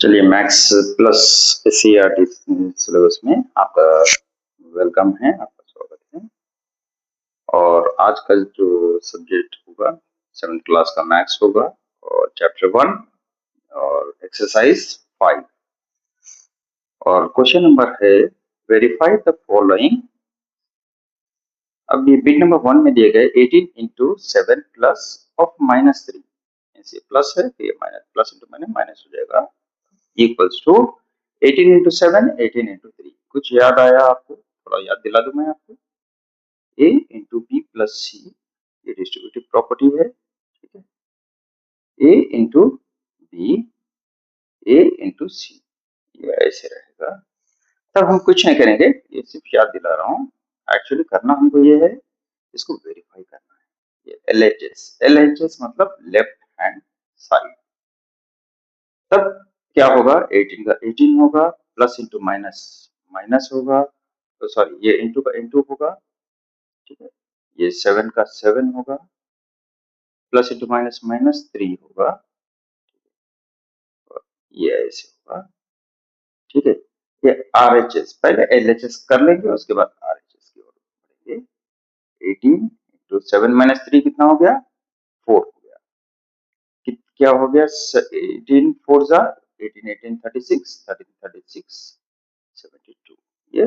चलिए maths plus CERT syllabus में आपका वेलकम है, आपका स्वागत है। और आज का जो सब्जेक्ट होगा 7th क्लास का मैथ्स होगा और चैप्टर 1 और एक्सरसाइज 5 और क्वेश्चन नंबर है वेरीफाई द फॉलोइंग। अब ये बिट नंबर 1 में दिए गए 18 इंटू 7 प्लस ऑफ -3, ऐसे प्लस है तो ये माइनस प्लस इंटू माइनस हो जाएगा इक्वल्स टू 18 इंटू 7 18 इंटू 3। कुछ याद आया आपको? थोड़ा याद दिला दूं मैं आपको। a into B plus C ये डिस्ट्रीब्यूटिव प्रॉपर्टी है, ठीक है। a into B a into C ये ऐसे रहेगा। तब हम कुछ नहीं करेंगे, ये सिर्फ याद दिला रहा हूँ। एक्चुअली करना हमको ये है, इसको वेरीफाई करना है। ये LHS मतलब लेफ्ट हैंड साइड। तब क्या होगा, 18 का 18 होगा, प्लस इंटू माइनस माइनस होगा, तो सॉरी ये इंटू का इंटू होगा, ठीक है। ये 7 का 7 होगा, प्लस इंटू माइनस माइनस 3 होगा, और ये ऐसे होगा, ठीक है। ये RHS, पहले LHS कर लेंगे उसके बाद RHS की ओर बढ़ेंगे। 18 इंटू 7 माइनस 3 कितना हो गया, 4 हो गया। क्या हो गया, 18 4 जा 18 18 36 13 36 72, ये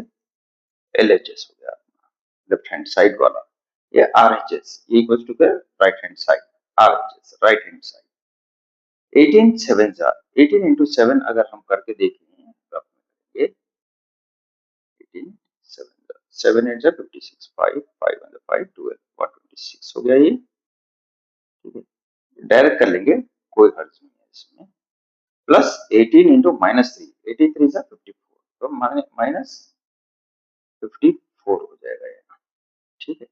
LHS हो गया लेफ्ट हैंड साइड वाला। ये RHS equal to right hand side, RHS right hand side. 18 7 जा 18 इंटू 7 अगर हम करके देखें तो आप करेंगे 18 7 जा 7 8 जा 56 5 5 1 5 12 126 हो गया ये, ठीक है। डायरेक्ट कर लेंगे, कोई हर्ज नहीं है इसमें। प्लस 18 इंटू माइनस 3 18 3 जा 54, तो माइनस 54 हो जाएगा ये, ठीक है।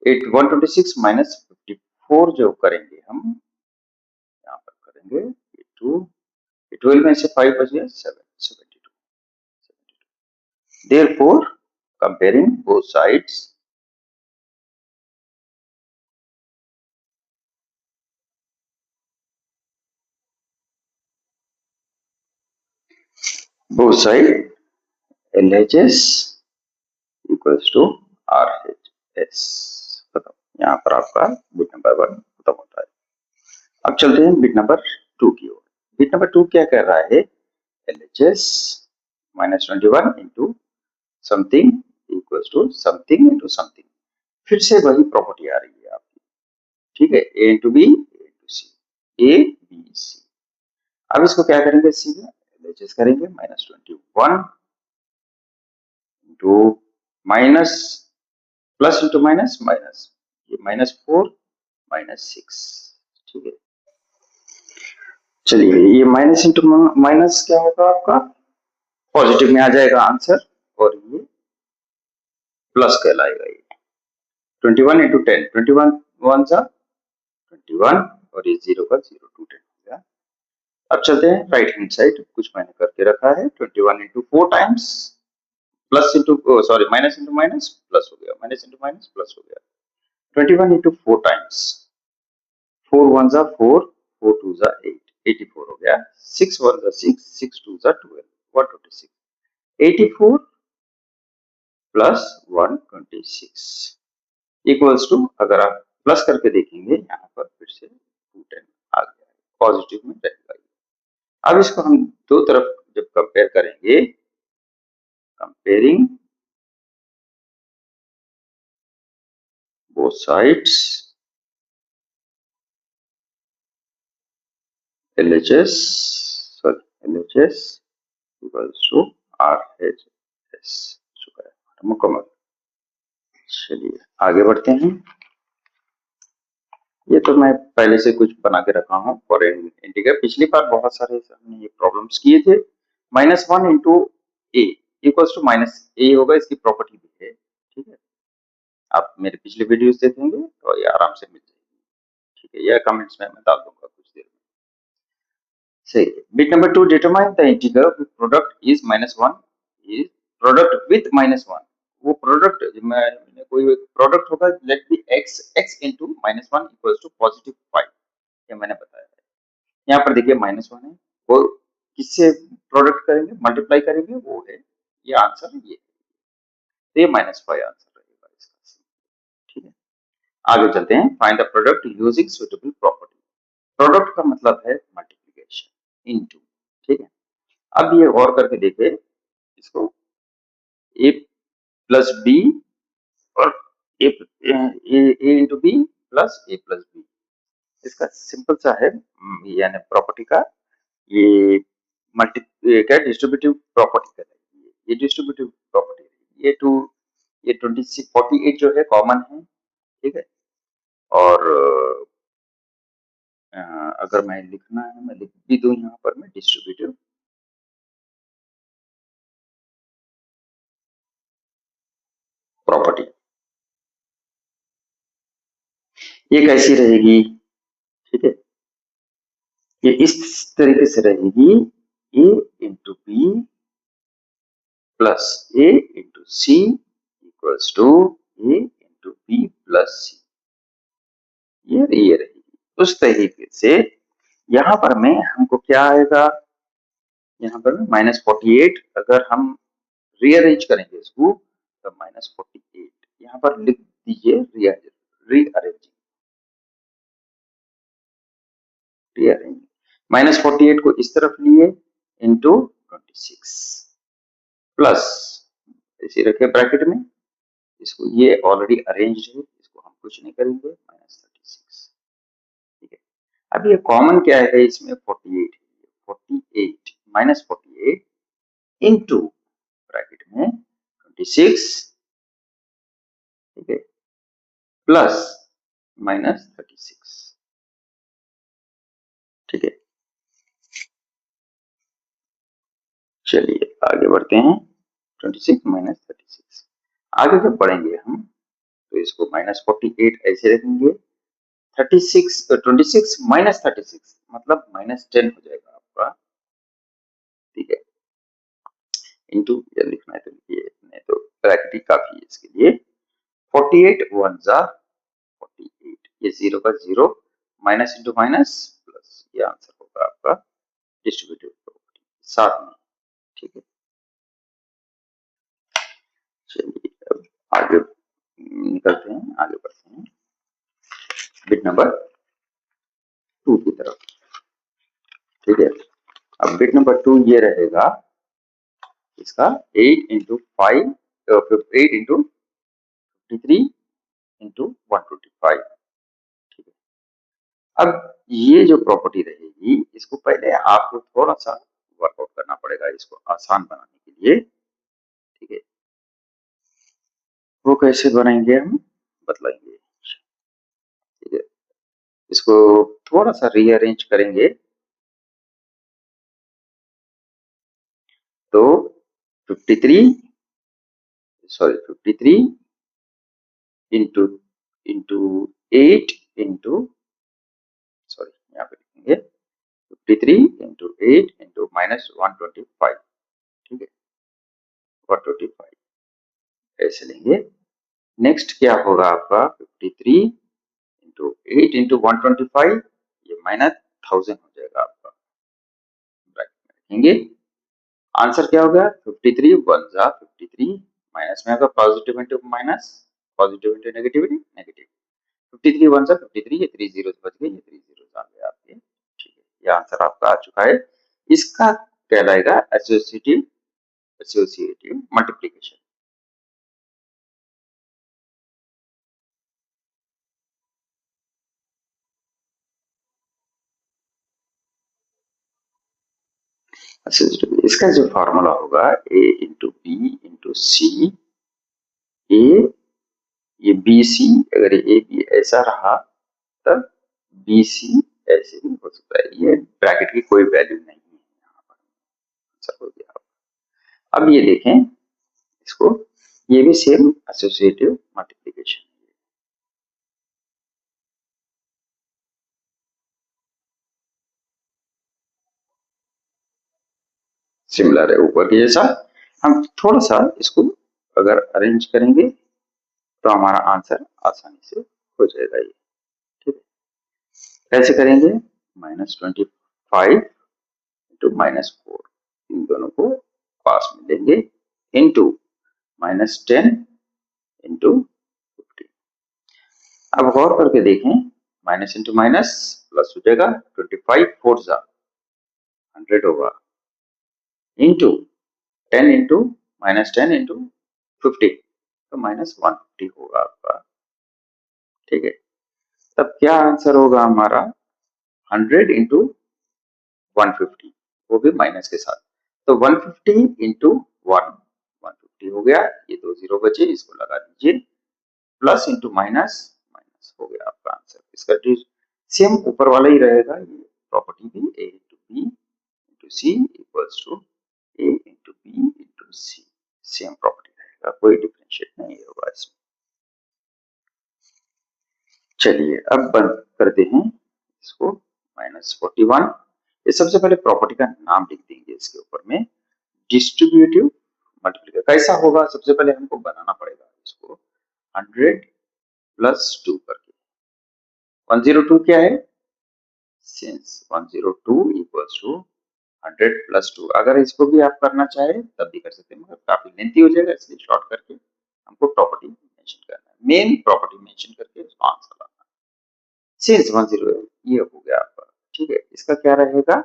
126 माइनस 54 जो करेंगे हम यहाँ पर करेंगे 2 12 में से 5 बच गया 7 72। Therefore, comparing both sides, LHS equals to RHS। बताओ, यहाँ पर आपका बिट नंबर 1 खत्म होता है। अब चलते हैं बिट नंबर 2 की ओर। बिट नंबर 2 क्या कर रहा है, LHS -21 into something equals to something into something. फिर से वही प्रॉपर्टी आ रही है आपकी, ठीक है। A into B into C, A B C। अब इसको क्या करेंगे, सीधे LHS करेंगे -21 into minus plus into minus minus, ये -4 -6, ठीक है। चलिए ये माइनस इंटू माइनस क्या होगा आपका, पॉजिटिव में आ जाएगा आंसर, और ये प्लस कहलाएगा। ये 21 इंटू 10 21 1 सा 21 और ये 0 का 0 2 10 हो गया। अब चलते हैं राइट हैंड साइड, कुछ मैंने करके रखा है। 21 into 4 times plus into sorry minus into minus plus हो गया, माइनस इंटू माइनस प्लस हो गया। 21 इंटू 4 टाइम्स 4 1 जा 4 4 2 जा 8 84 हो गया। 6 1 जा 6 6 2 जा 12 126। 84 प्लस 126 इक्वल्स टू, अगर आप प्लस करके देखेंगे यहाँ पर फिर से 210 आ गया है, पॉजिटिव में रहेगा। अब इसको हम दो तरफ जब कंपेयर करेंगे, comparing both sides, LHS equals to RHS, शुक्र है मुकम्मल। चलिए आगे बढ़ते हैं। ये तो मैं पहले से कुछ बना के रखा हूँ फॉर इंटीग्रल, पिछली बार बहुत सारे हमने ये प्रॉब्लम्स किए थे। -1 into A equals to minus A होगा, इसकी प्रॉपर्टी भी है, ठीक है। आप मेरे पिछले वीडियोस देखेंगे तो ये आराम से मिल जाएगी, ठीक है। यह कमेंट्स में मैं डाल दूंगा कुछ देर में। सही। Bit number 2, determine the integral product is -1 is product with -1। वो प्रोडक्ट में कोई प्रोडक्ट होगा, let be x into -1 equals to +5, ये मैंने बताया है। यहाँ पर देखिए -1 है और किससे प्रोडक्ट करेंगे, मल्टीप्लाई करेंगे, वो है ये आंसर, ये तो ये -5 आंसर रहेगा इसका। ठीक है, आगे चलते हैं। Find the product using suitable property. Product का मतलब है मल्टीप्लिकेशन इनटू। ठीक है, अब ये गौर करके देखे इसको, ए प्लस बी और ए इंटू बी प्लस ए प्लस बी, इसका सिंपल सा है, यानी प्रॉपर्टी का ये मल्टी क्या डिस्ट्रीब्यूटिव प्रॉपर्टी कहलाएगी। ये डिस्ट्रीब्यूटिव प्रॉपर्टी, ये 48 जो है कॉमन है। ठीक है, और अगर मैं लिखना है, मैं लिख भी दूं यहाँ पर मैं डिस्ट्रीब्यूटिव प्रॉपर्टी, ये कैसी रहेगी? ठीक है, ये इस तरीके से रहेगी, A into B plus A into C equals to A into B plus C, ये रहेगी। उस तरीके से यहाँ पर में हमको क्या आएगा, यहाँ पर -48 अगर हम रीअरेंज करेंगे इसको तो -48 यहाँ पर लिख दीजिए, रीअरेंज -48 को इस तरफ लिए इंटू 26 प्लस इसे रखे ब्रैकेट में, इसको ये ऑलरेडी अरेंज है, इसको हम कुछ नहीं करेंगे, -36। ठीक है, अब ये कॉमन क्या है इसमें, 48 है, 48 -48 इंटू ब्रैकेट में 26, ठीक है, प्लस -36। ठीक है, चलिए आगे बढ़ते हैं। 26 -36 आगे जब बढ़ेंगे हम तो इसको -48 ऐसे रखेंगे, 26 -36 मतलब -10 हो जाएगा आपका। ठीक है, इंटू या लिखना है तो लिखिए, नहीं तो ब्रैकेट ही काफी है इसके लिए। 48 1 जा 48, ये 0 का 0, माइनस इंटू माइनस प्लस, ये आंसर होगा आपका डिस्ट्रीब्यूटिव प्रॉपर्टी साथ में। ठीक है, चलिए अब आगे निकलते हैं, आगे बढ़ते हैं बिट नंबर 2 की तरफ। ठीक है, अब बिट नंबर 2 ये रहेगा इसका 8 इंटू 5, 8 इंटू 53 इंटू 125। ठीक है, अब ये जो प्रॉपर्टी रहेगी इसको पहले आपको थोड़ा सा वर्कआउट करना पड़ेगा इसको आसान बनाने के लिए। ठीक है, वो कैसे बनाएंगे हम बतलाएंगे। ठीक है, इसको थोड़ा सा रीअरेंज करेंगे तो 53 इंटू इंटू 8 इंटू यहाँ पे लिखेंगे 53 इंटू 8 इंटू -125। ठीक है, 125 ऐसे लेंगे। नेक्स्ट क्या होगा आपका 53 इंटू 8 इंटू 125, ये -1000 हो जाएगा आपका, ब्रैकेट में रखेंगे। आंसर क्या होगा 53 1 जा 53, माइनस में होगा positive into minus, positive into negativity negative, 53 1 जा 53, ये 3 जीरो बच गए, ये 3 जीरो आ गए आपके। ठीक है, ये आंसर आपका आ चुका है। इसका कहलाएगा एसोसिएटिव मल्टीप्लिकेशन। इसका जो फॉर्मूला होगा ए इंटू बी इंटू सी, ए ये बी सी, अगर ये बी ऐसा रहा तब बी सी ऐसे भी हो सकता है, ये ब्रैकेट की कोई वैल्यू नहीं है यहाँ पर, आंसर हो गया। अब ये देखें इसको, ये भी सेम एसोसिएटिव मल्टीप्लिकेशन, सिमिलर है ऊपर के जैसा। हम थोड़ा सा इसको अगर अरेंज करेंगे तो हमारा आंसर आसानी से हो जाएगा ये। ठीक है, कैसे करेंगे, -25 इंटू -4, इन दोनों को पास में लेंगे, इंटू -10 इंटू 50। अब गौर करके देखें, माइनस इंटू माइनस प्लस हो जाएगा, 25 4 जा 100 होगा, इंटू 10 इंटू -10 इंटू 50, तो -150 होगा आपका। ठीक है, तब क्या आंसर होगा हमारा, 100 इंटू 150, वो भी माइनस के साथ, तो 150 इंटू 150 हो गया, ये 2 जीरो बचे, इसको लगा दीजिए, प्लस इंटू माइनस माइनस हो गया आपका आंसर। इसका सेम ऊपर वाला ही रहेगा, ये प्रॉपर्टी भी a into B into C equals to a into B into C, same property रहेगा, कोई डिफरेंशिएट नहीं होगा इसमें। चलिए अब बंद करते हैं इसको, -41। ये सबसे पहले प्रॉपर्टी का नाम लिख देंगे इसके ऊपर में, डिस्ट्रीब्यूटिव मल्टीप्लिकेशन। कैसा होगा, सबसे पहले हमको बनाना पड़ेगा इसको, 100 प्लस 2 करके, 102 क्या है, सिंस 102 इक्वल्स टू 100 प्लस 2। अगर इसको भी आप करना चाहे तब भी कर सकते हैं, मगर काफी लेंथी हो जाएगा, इसलिए शॉर्ट करके हमको प्रॉपर्टी मेंशन करना है, मेन प्रॉपर्टी मेंशन करके उसको आंसर लाना है। सिंस 100 ये हो गया आपका। ठीक है, इसका क्या रहेगा,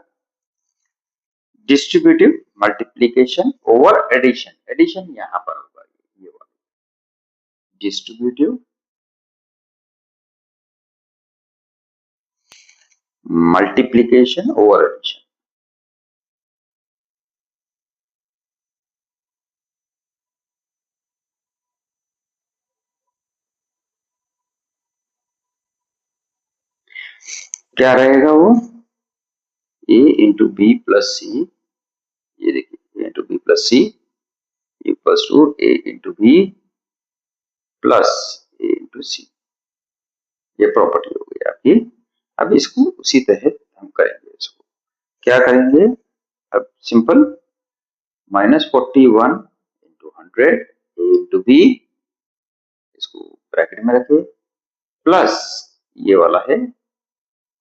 distributive multiplication over addition, addition यहां पर होगा, ये वाला डिस्ट्रीब्यूटिव मल्टीप्लीकेशन ओवर एडिशन। क्या रहेगा वो, a into B plus C, ये देखिए a into B plus C equals to a into B plus a into C, ये प्रॉपर्टी हो गई आपकी। अब इसको उसी तहत हम करेंगे, इसको क्या करेंगे, अब simple -41 into 100 a into B, इसको ब्रैकेट में रखे, प्लस ये वाला है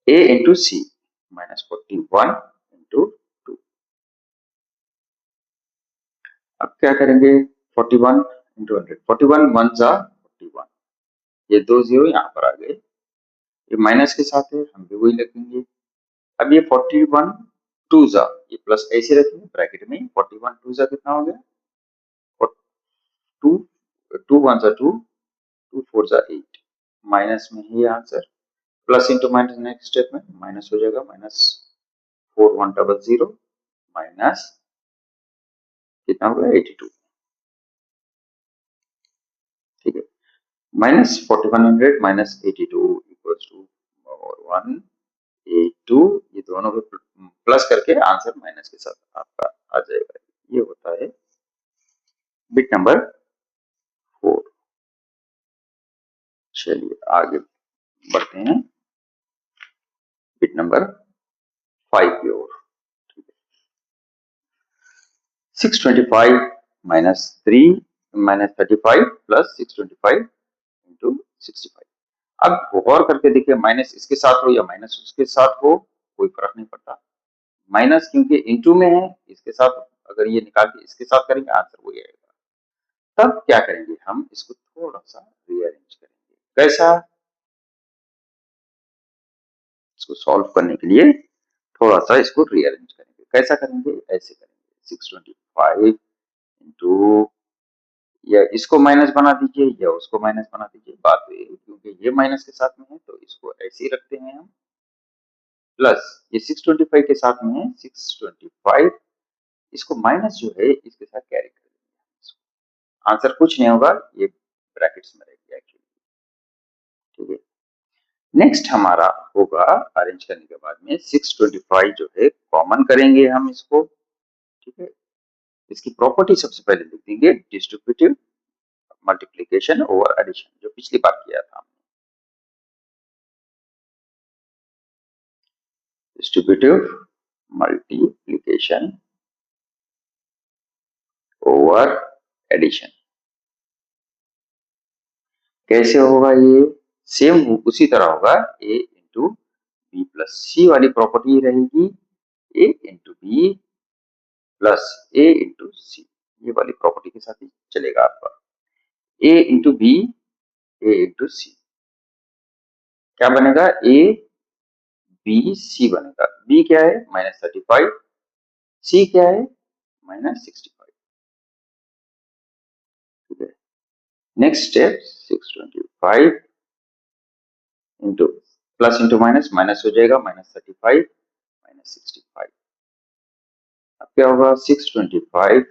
a इंटू सी, -41 इंटू 2। अब क्या करेंगे, 41 इंटू 100, 41 1 जा 41, ये 2 जीरो यहाँ पर आ गए, ये माइनस के साथ है, हम भी वही लिखेंगे। अब ये 41 2 जा, ये प्लस ऐसे रखेंगे ब्रैकेट में, 41 2 जा कितना हो गया, 2 2 1 जा 2, 2 4 जा 8, माइनस में ही answer, plus into minus next step में माइनस हो जाएगा, -4100 माइनस कितना हो गया 82। ठीक है, -4100 माइनस 82 इक्वल्स टू 182, ये दोनों को प्लस करके आंसर माइनस के साथ आपका आ जाएगा। ये होता है बिट नंबर 4। चलिए आगे बढ़ते हैं बिट नंबर 5 की ओर। 625 माइनस 35 प्लस 625 इंटू 65। अब गौर करके देखिए, माइनस इसके साथ हो या माइनस उसके साथ हो कोई फर्क नहीं पड़ता, माइनस क्योंकि इंटू में है, इसके साथ अगर ये निकाल के इसके साथ करेंगे आंसर वही आएगा। तब क्या करेंगे, हम इसको थोड़ा सा रीअरेंज करेंगे। कैसा, इसको सॉल्व करने के लिए थोड़ा सा इसको रीअरेंज करेंगे। कैसा करेंगे, ऐसे करेंगे, 625 इंटू, या इसको माइनस बना दीजिए या उसको माइनस बना दीजिए, बात तो ये, क्योंकि ये माइनस के साथ में है तो इसको ऐसे ही रखते हैं हम, प्लस ये 625 के साथ में है 625, इसको माइनस जो है इसके साथ कैरी कर देंगे, आंसर कुछ नहीं होगा, ये ब्रैकेट्स में रहेगी एक्चुअली। ठीक है, नेक्स्ट हमारा होगा अरेंज करने के बाद में 625 जो है कॉमन करेंगे हम इसको। ठीक है, इसकी प्रॉपर्टी सबसे पहले लिख देंगे, डिस्ट्रीब्यूटिव मल्टीप्लिकेशन ओवर एडिशन, जो पिछली बार किया था हमने, डिस्ट्रीब्यूटिव मल्टीप्लिकेशन ओवर एडिशन। कैसे होगा ये, सेम उसी तरह होगा, a into B plus C वाली प्रॉपर्टी रहेगी, a into B B plus A into C, ये वाली प्रॉपर्टी के साथ ही चलेगा आपका। A into B, A into C, क्या बनेगा? ए बी सी बनेगा। बी क्या है? -35, सी क्या है? -65। ठीक है, next step 625 into plus into minus, minus हो जाएगा, -35 -65। अब क्या होगा? 625,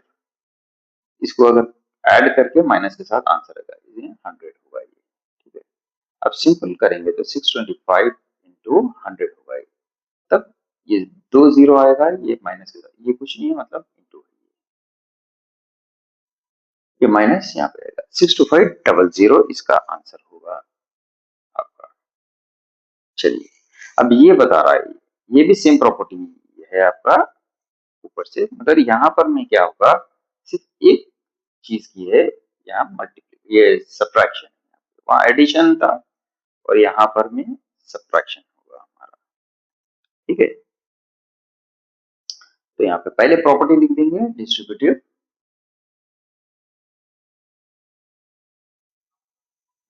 इसको अगर ऐड करके माइनस के साथ आंसर आएगा, 100 होगा ये। ठीक है, अब सिंपल करेंगे तो 625 इंटू 100 होगा ये। तब ये 2 0 आएगा, ये माइनस के साथ, ये कुछ नहीं है मतलब इंटू, ये माइनस यहाँ पे आएगा। 62500 इसका आंसर होगा आपका। चलिए, अब ये बता रहा है, ये भी सेम प्रॉपर्टी है आपका ऊपर से, मगर यहाँ पर में क्या होगा? सिर्फ एक चीज की है, यहाँ मल्टीप्ली, ये सब्ट्रैक्शन, वहां एडिशन था और यहाँ पर में सब्ट्रैक्शन होगा हमारा। ठीक है, तो यहाँ पे पहले प्रॉपर्टी लिख देंगे, डिस्ट्रीब्यूटिव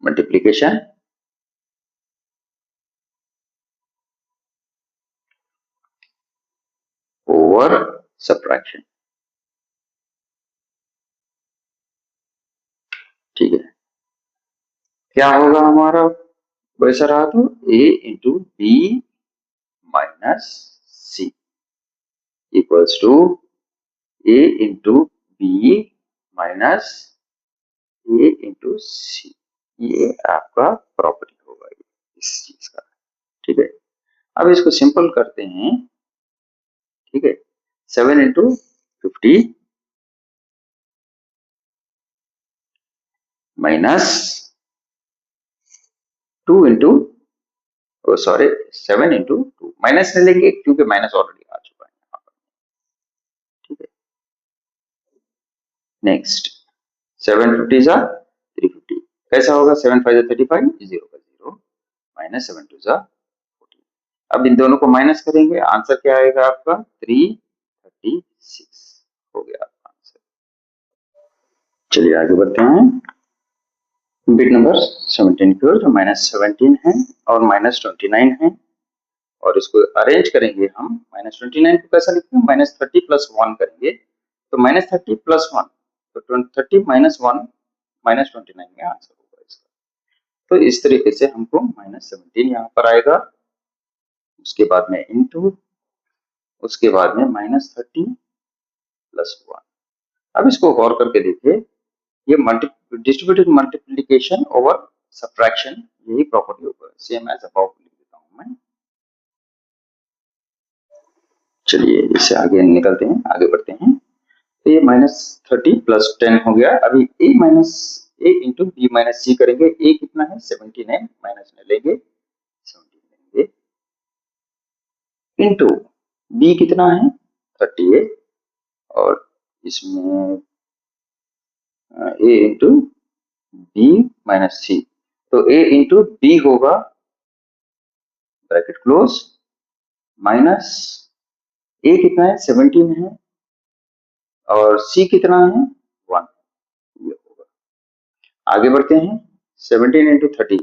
मल्टीप्लीकेशन ओवर सब्ट्रैक्शन। ठीक है, क्या होगा हमारा? वैसा रहा तो a into B minus C equals to a into B minus a into C, ये आपका प्रॉपर्टी होगा इस चीज का। ठीक है, अब इसको सिंपल करते हैं। ठीक है, 7 into 50 minus 2 into, sorry 7 into 2, minus नहीं लेंगे क्योंकि माइनस ऑलरेडी आ चुका है यहाँ पर। ठीक है, नेक्स्ट 750 जा 350, कैसा होगा? 7 5 35, 0 का 0, माइनस 7 2 जा 14। अब इन दोनों को माइनस करेंगे, आंसर क्या आएगा आपका? 336 हो गया आपका आंसर। चलिए आगे बढ़ते हैं। बिट नंबर 17 की ओर, जो -17 है और -29 है, और इसको अरेंज करेंगे हम। -29 को कैसा लिखते हैं? -30 + 1 करेंगे, तो -30 + 1, तो 30 - 1 -29 में आंसर होगा इसका। तो इस तरीके से हमको -17 यहाँ पर आएगा, उसके बाद में इंटू, उसके बाद में -30 + 1। अब इसको गौर करके देखिए, ये डिस्ट्रीब्यूटिव मल्टीप्लिकेशन ओवर सब्ट्रैक्शन, यही प्रॉपर्टी होगा, सेम एज अबव लिख देता हूं मैं। चलिए इससे आगे निकलते हैं, आगे बढ़ते हैं। तो ये -30 + 10 हो गया। अभी a इंटू बी माइनस सी करेंगे। a कितना है? 17 है, माइनस में लेंगे 17 लेंगे, इंटू b कितना है? 30 है, और इसमें a इंटू बी माइनस सी, तो a इंटू बी होगा, ब्रैकेट क्लोज, माइनस a कितना है? 17 है, और c कितना है? 1, ये होगा। आगे बढ़ते हैं। 17 इंटू 30,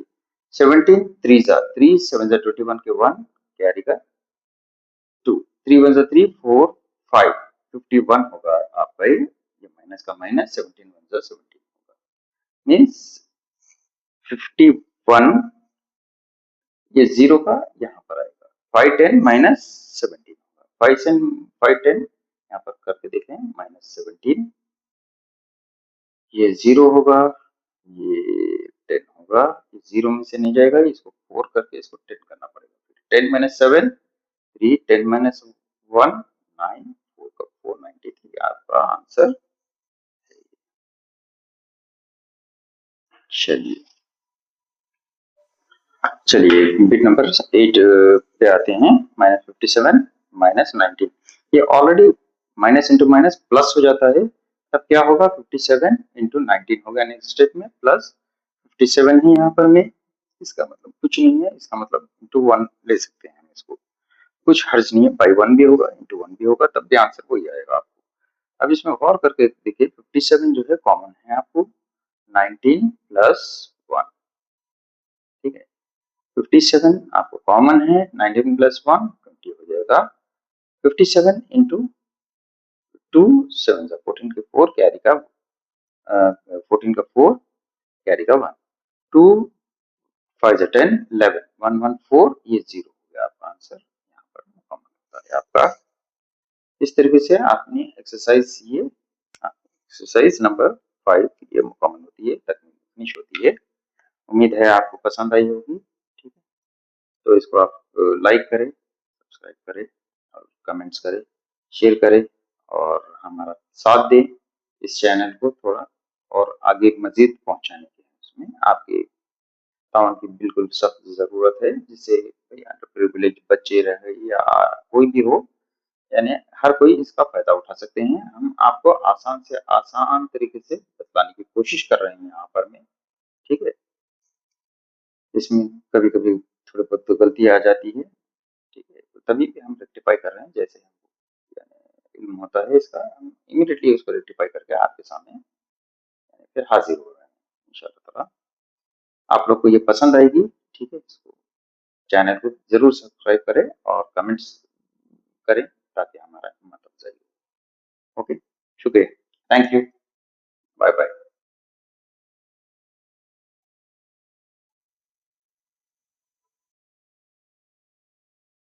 17 3 जा 3, 7 जा 21 के 1, कैरी का 2, 3 1 जा 3, 4 5, 51 होगा आपका। ये माइनस का माइनस, 17 1 जा 17 होगा, मीन्स 51, ये 0 का यहाँ पर आएगा। 5 10 माइनस 17 होगा, 5 10 यहाँ पर करके देखें, -17, ये 0 होगा, ये 10 होगा, ये 0 में से नहीं जाएगा, इसको 4 करके इसको 10 करना पड़ेगा। 10 - 7 3, 10 - 1 9, 4 का 493 आपका आंसर। चलिए चलिए बिट नंबर 8 पे आते हैं। -57 -19, ये already minus into minus plus हो जाता है, तब क्या होगा? 57 इंटू 19 होगा नेक्स्ट स्टेप में, प्लस 57 ही यहाँ पर में, इसका मतलब कुछ नहीं है, इसका मतलब इंटू 1 ले सकते हैं इसको। कुछ हर्ज नहीं है, बाई 1 भी होगा, इंटू 1 भी होगा, तब भी आंसर वही आएगा आपको। अब इसमें गौर करके देखिए 57 जो है कॉमन है आपको 19 प्लस 1, ठीक है। 57 आपको कॉमन है, 19 प्लस 1 20 हो जाएगा। 57 इंटू 2 7 14 के 4 कैरी का 14 का 4 कैरी का 1, 2 5 10 11 114, ये 0 हो गया आपका आंसर, यहाँ पर कॉमन होता है आपका। इस तरीके से आपने एक्सरसाइज ये एक्सरसाइज नंबर 5 ये मुकम्मल होती है, तकनीक फिनिश होती है। उम्मीद है आपको पसंद आई होगी, ठीक है। तो इसको आप लाइक करें, सब्सक्राइब करें और कमेंट्स करें, शेयर करें और हमारा साथ दें इस चैनल को थोड़ा और आगे मजीद पहुंचाने के लिए। उसमें आपके ताउन की बिल्कुल सख्त ज़रूरत है, जिससे अंडर प्रिविलेज बच्चे रहे या कोई भी हो, यानी हर कोई इसका फायदा उठा सकते हैं। हम आपको आसान से आसान तरीके से बताने की कोशिश कर रहे हैं यहाँ पर में, ठीक है। इसमें कभी कभी थोड़ी बहुत तो गलती आ जाती है, ठीक है, तो तभी भी हम रेक्टिफाई कर रहे हैं, जैसे हमको यानी इल्म होता है इसका, हम इमीडिएटली उसको रेक्टिफाई करके आपके सामने फिर हाजिर हो रहे हैं इंशाल्लाह ताला। आप लोग को ये पसंद आएगी, ठीक है। इसको चैनल को जरूर सब्सक्राइब करें और कमेंट्स करें ताकि हमारा हिम्मत अफजाई हो। ओके, शुक्रिया, थैंक यू, बाय बाय।